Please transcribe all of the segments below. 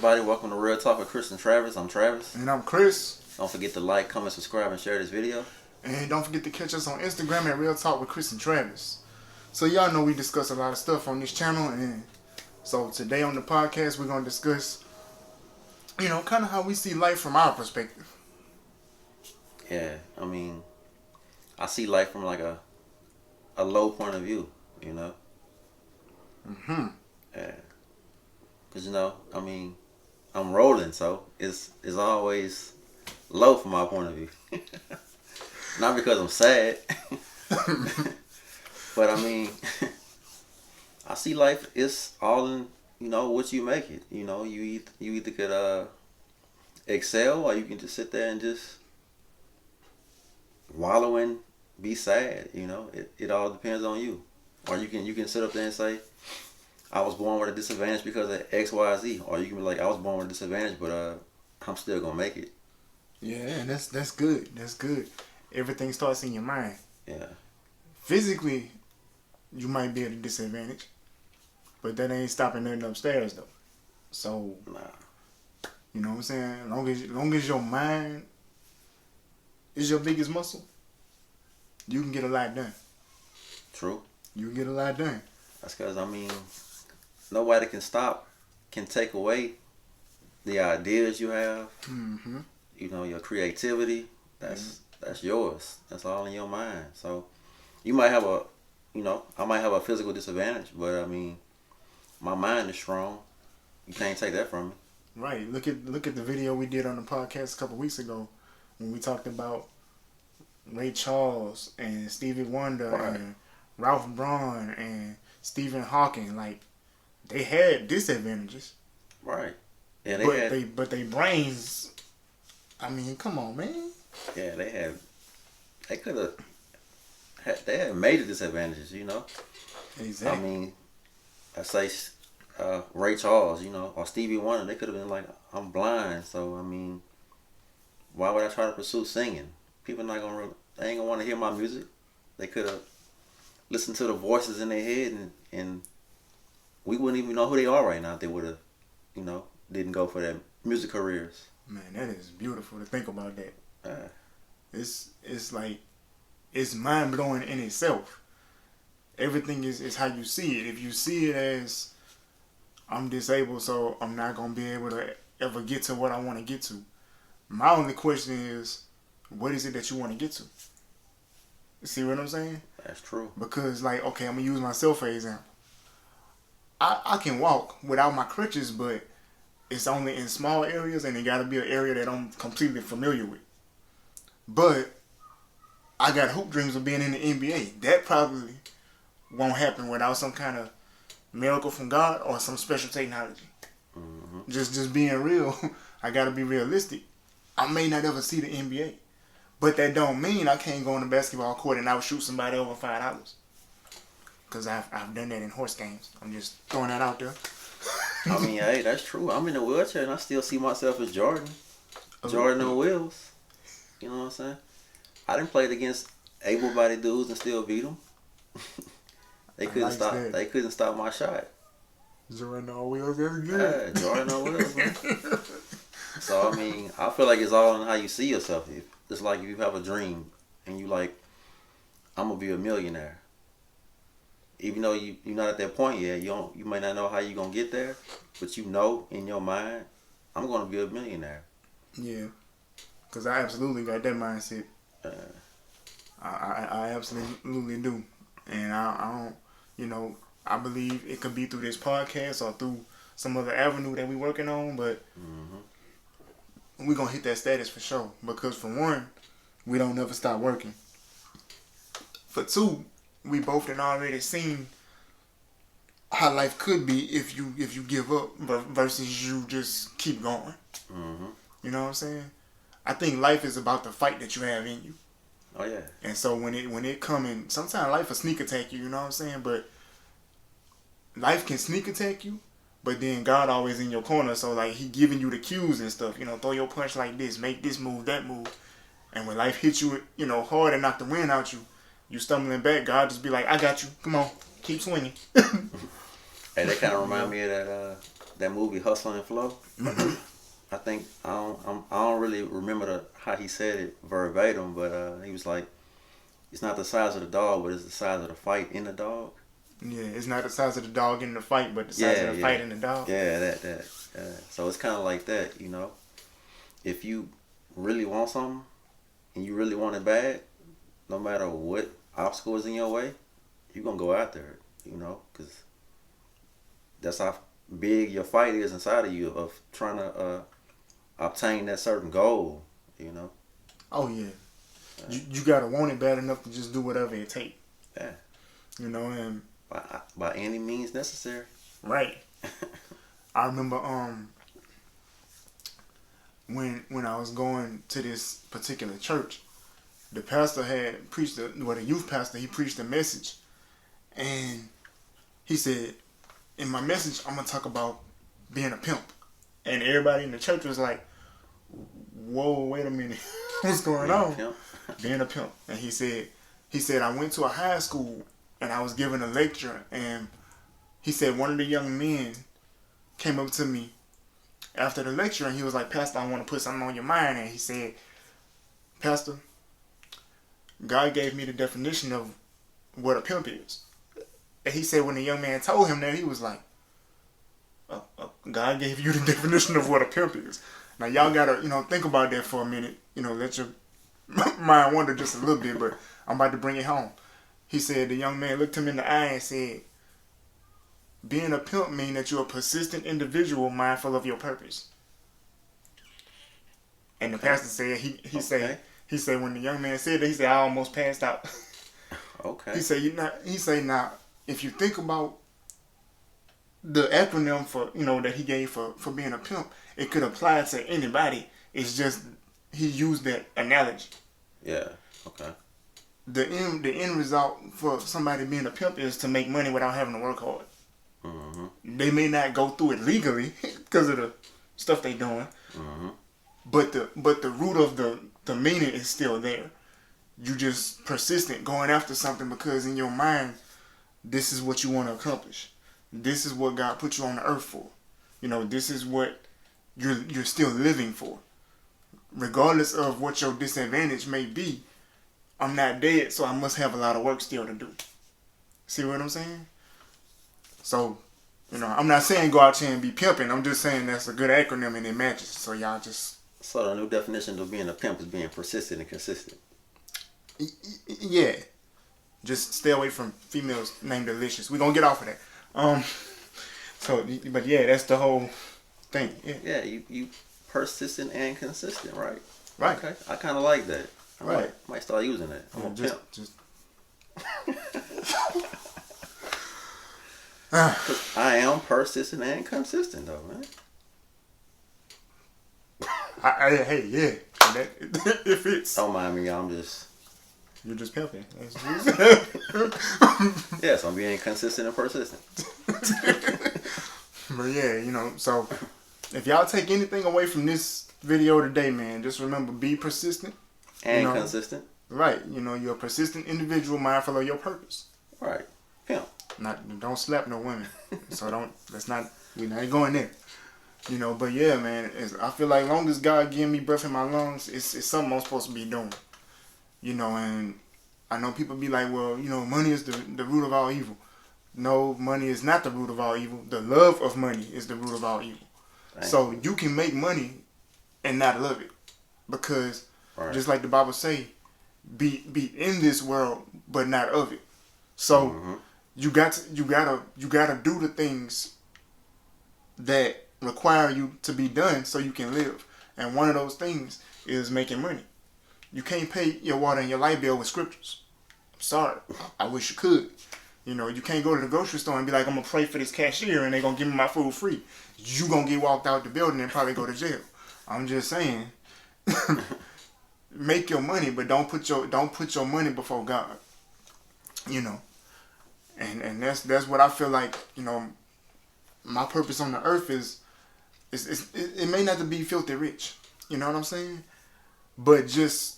everybody? Welcome to Real Talk with Chris and Travis. I'm Travis. And I'm Chris. Don't forget to like, comment, subscribe, and share this video. And don't forget to catch us on Instagram at Real Talk with Chris and Travis. So y'all know we discuss a lot of stuff on this channel, and so today on the podcast we're gonna discuss, kind of how we see life from our perspective. Yeah, I mean, I see life from like a low point of view, Mm-hmm. Yeah. Cause I'm rolling, so it's always low from my point of view. Not because I'm sad, but I mean, I see life. It's all in what you make it. You either could excel, or you can just sit there and just wallow and be sad. It all depends on you. Or you can sit up there and say, I was born with a disadvantage because of X, Y, Z. Or you can be like, I was born with a disadvantage, but I'm still gonna make it. Yeah, and that's good. That's good. Everything starts in your mind. Yeah. Physically, you might be at a disadvantage, but that ain't stopping nothing upstairs though. So, you know what I'm saying? Long as your mind is your biggest muscle, you can get a lot done. True. You can get a lot done. That's because nobody can take away the ideas you have. Mm-hmm. Your creativity. That's yours. That's all in your mind. So you might have I might have a physical disadvantage, but my mind is strong. You can't take that from me. Right. Look at the video we did on the podcast a couple weeks ago when we talked about Ray Charles and Stevie Wonder and Ralph Braun and Stephen Hawking. Like, they had disadvantages. Right. Yeah, but they brains. Come on, man. Yeah, they had major disadvantages, Exactly. I say Ray Charles, or Stevie Wonder, they could have been like, I'm blind, so why would I try to pursue singing? People they ain't gonna want to hear my music. They could have listened to the voices in their head, and we wouldn't even know who they are right now if they would have, didn't go for their music careers. Man, that is beautiful to think about that. It's like, it's mind blowing in itself. Everything is how you see it. If you see it as, I'm disabled, so I'm not gonna be able to ever get to what I want to get to. My only question is, what is it that you want to get to? See what I'm saying? That's true. Because, I'm gonna use myself for example. I can walk without my crutches, but it's only in small areas, and it got to be an area that I'm completely familiar with. But I got hoop dreams of being in the NBA. That probably won't happen without some kind of miracle from God or some special technology. Mm-hmm. Just being real, I got to be realistic. I may not ever see the NBA, but that don't mean I can't go on the basketball court and outshoot somebody over $5. Because I've done that in horse games. I'm just throwing that out there. Hey, that's true. I'm in a wheelchair and I still see myself as Jordan. Jordan on wheels. You know what I'm saying? I didn't play against able-bodied dudes and still beat them. They couldn't stop my shot. Jordan on wheels, that's good. Yeah, Jordan on wheels, man. So I feel like it's all in how you see yourself. It's like if you have a dream and you like, I'm gonna be a millionaire. Even though you're not at that point yet, you may not know how you're gonna get there, but in your mind, I'm gonna be a millionaire. Yeah, because I absolutely got that mindset. I absolutely do, and I don't, I believe it could be through this podcast or through some other avenue that we working on, but we're gonna hit that status for sure. Because for one, we don't never stop working. For two, we both had already seen how life could be if you give up versus you just keep going. Mm-hmm. You know what I'm saying? I think life is about the fight that you have in you. Oh yeah. And so when it come in, sometimes life will sneak attack you. You know what I'm saying? But life can sneak attack you, but then God always in your corner. So He giving you the cues and stuff. Throw your punch like this, make this move, that move. And when life hits you, hard and knock the wind out you stumbling back, God just be like, I got you. Come on, keep swinging. Hey, that kind of remind me of that that movie Hustle and Flow. I think I don't really remember how he said it verbatim, but he was like, "It's not the size of the dog, but it's the size of the fight in the dog." Yeah, it's not the size of the dog in the fight, but the size of the fight in the dog. Yeah, that. So it's kind of like that, you know. If you really want something and you really want it bad, no matter what obstacle is in your way, you're gonna go out there, you know, because that's how big your fight is inside of you of trying to obtain that certain goal, you know. Oh yeah, you gotta want it bad enough to just do whatever it takes. Yeah. You know, and by any means necessary. Right. I remember when I was going to this particular church, the pastor had preached the youth pastor, he preached a message, and he said, in my message I'm gonna talk about being a pimp. And everybody in the church was like, whoa, wait a minute. What's going on? Being a pimp. And he said, I went to a high school and I was giving a lecture, and he said one of the young men came up to me after the lecture and he was like, Pastor, I want to put something on your mind. And he said, Pastor, God gave me the definition of what a pimp is. And he said when the young man told him that, he was like, God gave you the definition of what a pimp is. Now y'all gotta, think about that for a minute. Let your mind wander just a little bit, but I'm about to bring it home. He said the young man looked him in the eye and said, being a pimp means that you're a persistent individual mindful of your purpose. And the pastor said, he said when the young man said that, he said, I almost passed out. Okay. He said, now, if you think about the acronym for, that he gave for being a pimp, it could apply to anybody. It's just, he used that analogy. Yeah. Okay. The end result for somebody being a pimp is to make money without having to work hard. Mm-hmm. They may not go through it legally because of the stuff they doing, mm-hmm. but the root of the meaning is still there. You just persistent going after something because in your mind, this is what you want to accomplish. This is what God put you on the earth for. This is what you're still living for. Regardless of what your disadvantage may be, I'm not dead, so I must have a lot of work still to do. See what I'm saying? So, I'm not saying go out here and be pimping. I'm just saying that's a good acronym and it matches. So y'all just... So the new definition of being a pimp is being persistent and consistent. Yeah. Just stay away from females named Delicious. We're going to get off of that. But yeah, that's the whole thing. Yeah, you persistent and consistent, right? Right. Okay. I kind of like that. Right. Might start using that. I'm a pimp. I am persistent and consistent, though, man. Hey, yeah. It fits. Don't mind me, You're just pimping. Yes, I'm being consistent and persistent. But yeah, so if y'all take anything away from this video today, man, just remember, be persistent. And consistent. Right. You're a persistent individual mindful of your purpose. Right. Pimp. Don't slap no women. So we're not going there. But yeah, man, I feel like long as God give me breath in my lungs, it's something I'm supposed to be doing. And I know people be like, well, money is the root of all evil. No, money is not the root of all evil. The love of money is the root of all evil. Dang. So you can make money and not love it. Because just like the Bible say, be in this world, but not of it. So you gotta do the things that require you to be done so you can live. And one of those things is making money. You can't pay your water and your light bill with scriptures. I'm sorry. I wish you could. You can't go to the grocery store and be like, I'm going to pray for this cashier and they're going to give me my food free. You going to get walked out the building and probably go to jail. I'm just saying, make your money, but don't put your money before God. And that's what I feel like, my purpose on the earth is it may not be filthy rich. You know what I'm saying? But just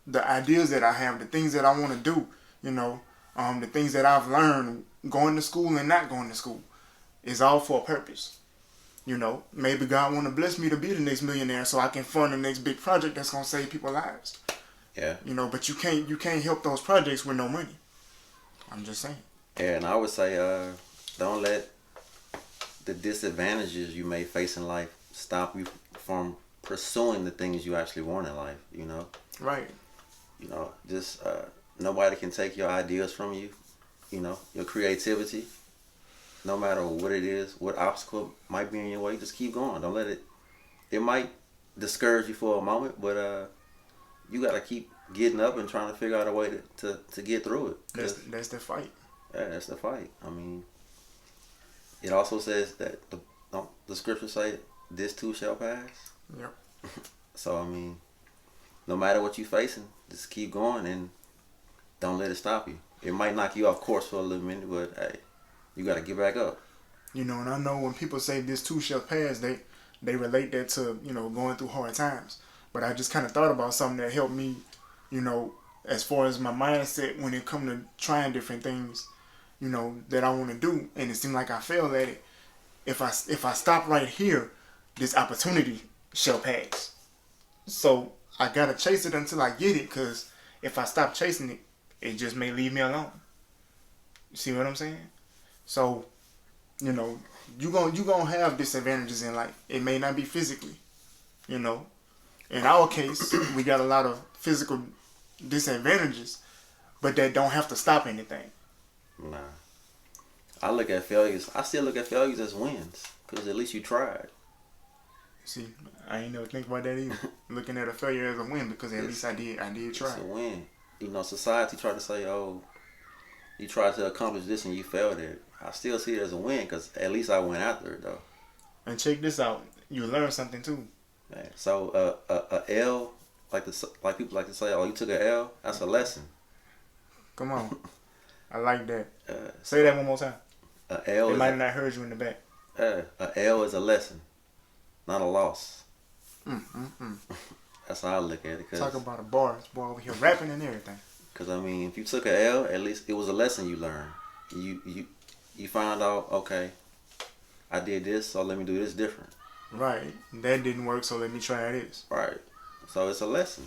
the ideas that I have, the things that I want to do, the things that I've learned going to school and not going to school is all for a purpose. You know, maybe God want to bless me to be the next millionaire so I can fund the next big project that's gonna save people's lives. Yeah. You know, but you can't help those projects with no money. I'm just saying. Yeah, and I would say, don't let the disadvantages you may face in life stop you from pursuing the things you actually want in life. You know. Right. You know, just nobody can take your ideas from you. You know, your creativity. No matter what it is, what obstacle might be in your way, just keep going. Don't let it. It might discourage you for a moment, but you gotta keep getting up and trying to figure out a way to get through it. That's the fight. Yeah, that's the fight. I mean, it also says that the scriptures say this too shall pass. Yep. So I mean, no matter what you're facing, just keep going and don't let it stop you. It might knock you off course for a little minute, but hey, you got to get back up. You know, and I know when people say this too shall pass, they relate that to, you know, going through hard times. But I just kind of thought about something that helped me, you know, as far as my mindset when it come to trying different things, you know, that I want to do. And it seemed like I failed at it. If I stop right here, this opportunity shall pass. So I got to chase it until I get it, because if I stop chasing it, it just may leave me alone. You see what I'm saying? So, you know, you gonna have disadvantages in life. It may not be physically, you know. In our case, we got a lot of physical disadvantages, but that don't have to stop anything. Nah. I still look at failures as wins, because at least you tried. See, I ain't never think about that either. Looking at a failure as a win, because at least I did try. It's a win. You know, society tried to say, oh, you tried to accomplish this and you failed at it. I still see it as a win, because at least I went after it, though. And check this out. You learn something, too. Man. So, a L, like people like to say, oh, you took an L? That's a lesson. Come on. I like that. Say that one more time. A L they might have not heard you in the back. A L is a lesson, not a loss. That's how I look at it. Talk about a bar. This boy over here rapping and everything. Because, I mean, if you took an L, at least it was a lesson you learned. You found out, okay, I did this, so let me do this different. Right. That didn't work, so let me try this. Right. So it's a lesson,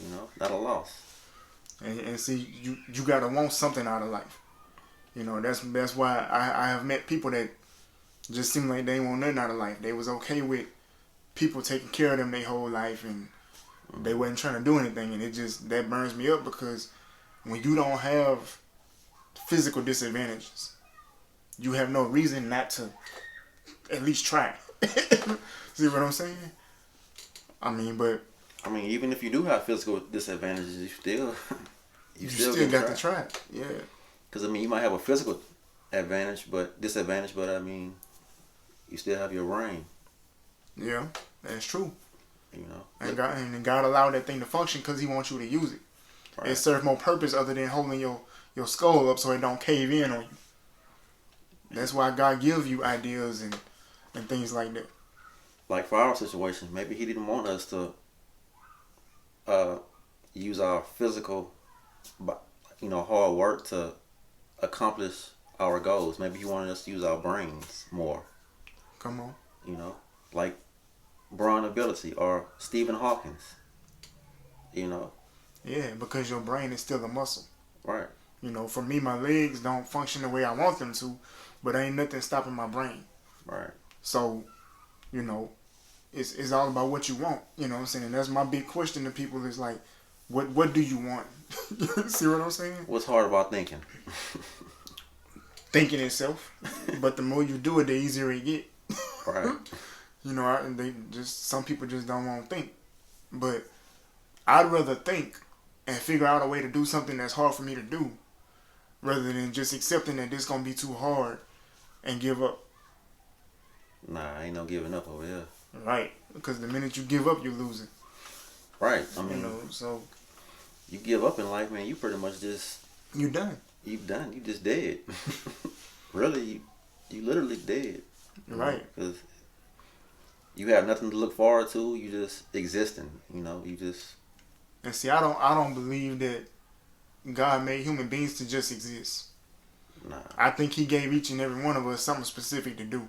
you know, not a loss. And see, you got to want something out of life. You know, that's why I have met people that just seem like they ain't want nothing out of life. They was okay with people taking care of them their whole life, and they wasn't trying to do anything. And that burns me up, because when you don't have physical disadvantages, you have no reason not to at least try. See what I'm saying? I mean, even if you do have physical disadvantages, you still got to try. Yeah. Because, I mean, you might have a physical disadvantage, but I mean, you still have your brain. Yeah, that's true. You know, and God allowed that thing to function because He wants you to use it. Right. It serves more purpose other than holding your skull up so it don't cave in on you. That's why God gives you ideas and things like that. Like for our situation, maybe He didn't want us to use our physical, hard work to accomplish our goals. Maybe He wanted us to use our brains more. Come on. You know, like Braun Ability or Stephen Hawkins. You know. Yeah, because your brain is still a muscle. Right. You know, for me, my legs don't function the way I want them to, but ain't nothing stopping my brain. Right. So, you know, it's all about what you want. You know what I'm saying? That's my big question to people is like, what do you want? See what I'm saying? What's hard about thinking? Thinking itself. But the more you do it, the easier it get. Right. You know, some people just don't want to think. But I'd rather think and figure out a way to do something that's hard for me to do, rather than just accepting that this gonna be too hard and give up. Nah, ain't no giving up over here. Right, because the minute you give up, you're losing. Right, I mean, so you give up in life, man. You pretty much just you done. You done. You just dead. Really, you literally dead. Right. Because you have nothing to look forward to. You just existing. You know, you just. And see, I don't believe that God made human beings to just exist. Nah. I think He gave each and every one of us something specific to do.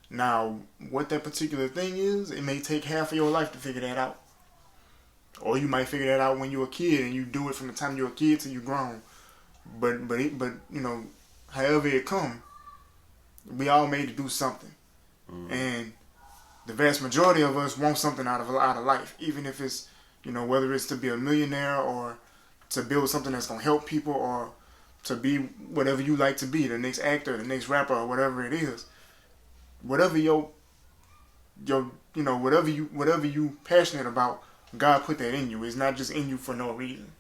Now, what that particular thing is, it may take half of your life to figure that out. Or you might figure that out when you're a kid and you do it from the time you're a kid till you're grown. But you know, however it come, we all made to do something. And the vast majority of us want something out of life, even if it's, you know, whether it's to be a millionaire or to build something that's gonna help people or to be whatever you like to be, the next actor, the next rapper, or whatever it is. Whatever your you know, whatever you passionate about, God put that in you. It's not just in you for no reason.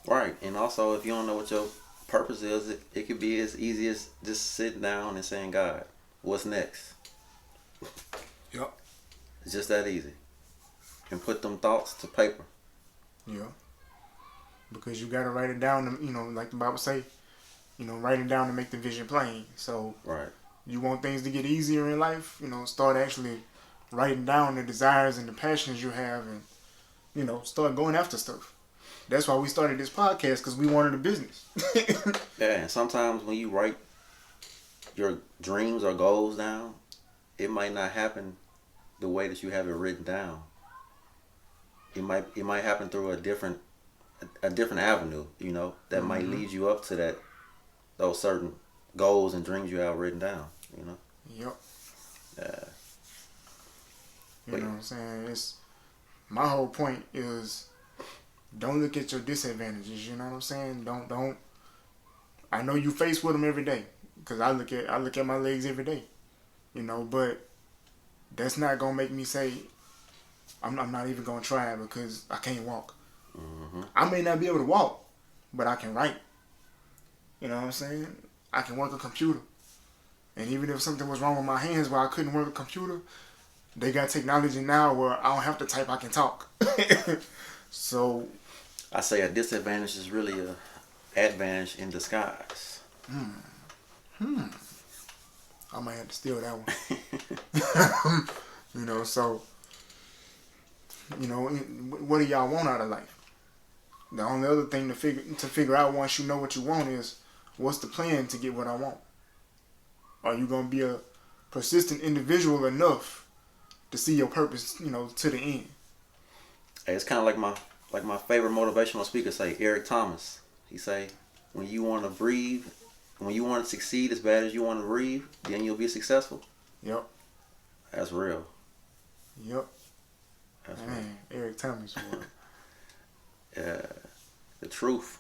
Right. And also, if you don't know what your purpose is, it could be as easy as just sitting down and saying, God, what's next? Yep. It's just that easy. And put them thoughts to paper. Yeah. Because you got to write it down, you know, like the Bible say, you know, write it down to make the vision plain. So Right. you want things to get easier in life, you know, start actually writing down the desires and the passions you have and, you know, start going after stuff. That's why we started this podcast, because we wanted a business. Yeah, and sometimes when you write your dreams or goals down, it might not happen the way that you have it written down. It might happen through a different avenue, you know, that might lead you up to those certain goals and dreams you have written down, you know. Yep. Yeah. You know what I'm saying? It's my whole point is don't look at your disadvantages. You know what I'm saying? Don't. I know you face with them every day, because I look at my legs every day. You know, but that's not gonna make me say I'm not even gonna try because I can't walk. I may not be able to walk, but I can write. You know what I'm saying? I can work a computer. And even if something was wrong with my hands where I couldn't work a computer, they got technology now where I don't have to type, I can talk. So I say a disadvantage is really a advantage in disguise. I might have to steal that one. You know, so, you know, what do y'all want out of life? The only other thing to figure out once you know what you want is, what's the plan to get what I want? Are you going to be a persistent individual enough to see your purpose, you know, to the end? Hey, it's kind of like my favorite motivational speaker say, Eric Thomas. He say, when you want to breathe, when you want to succeed as bad as you want to breathe, then you'll be successful. Yep. That's real. Yep. That's Man, Eric Thomas. Yeah, the truth.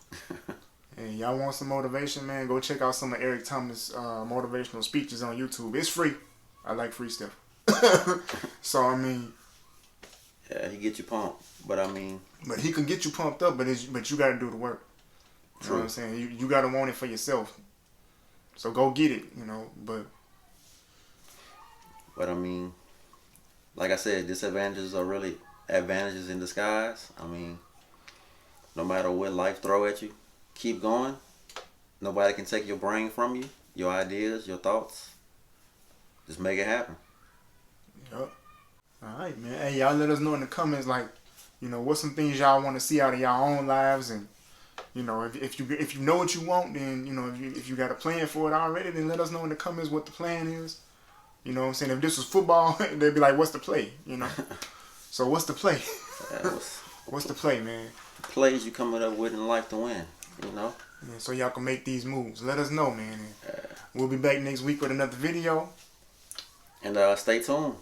And y'all want some motivation, man? Go check out some of Eric Thomas' motivational speeches on YouTube. It's free. I like free stuff. So, I mean... Yeah, he get you pumped. But, I mean... But he can get you pumped up, but you got to do the work. You know what I'm saying? You got to want it for yourself. So, go get it, you know, but... But, I mean... Like I said, disadvantages are really advantages in disguise. I mean... No matter what life throw at you, keep going. Nobody can take your brain from you, your ideas, your thoughts. Just make it happen. Yep. All right, man. Hey, y'all let us know in the comments, like, you know, what's some things y'all want to see out of y'all own lives, and you know, if you know what you want, then you know, if you got a plan for it already, then let us know in the comments what the plan is. You know what I'm saying? If this was football, they'd be like, "What's the play?" You know. So what's the play? What's the play, man? Plays you coming up with in life to win, you know. Yeah, so y'all can make these moves. Let us know, man. We'll be back next week with another video. And stay tuned.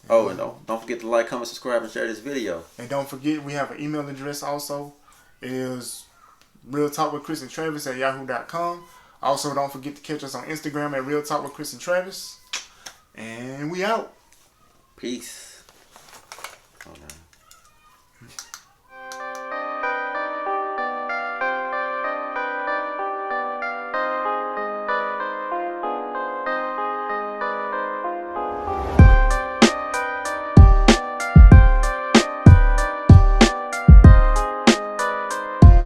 Oh, and don't forget to like, comment, subscribe, and share this video. And don't forget, we have an email address also. It is realtalkwithchrisandtravis@yahoo.com. Also, don't forget to catch us on Instagram at Real Talk with Chris and Travis. And we out. Peace. Hold on.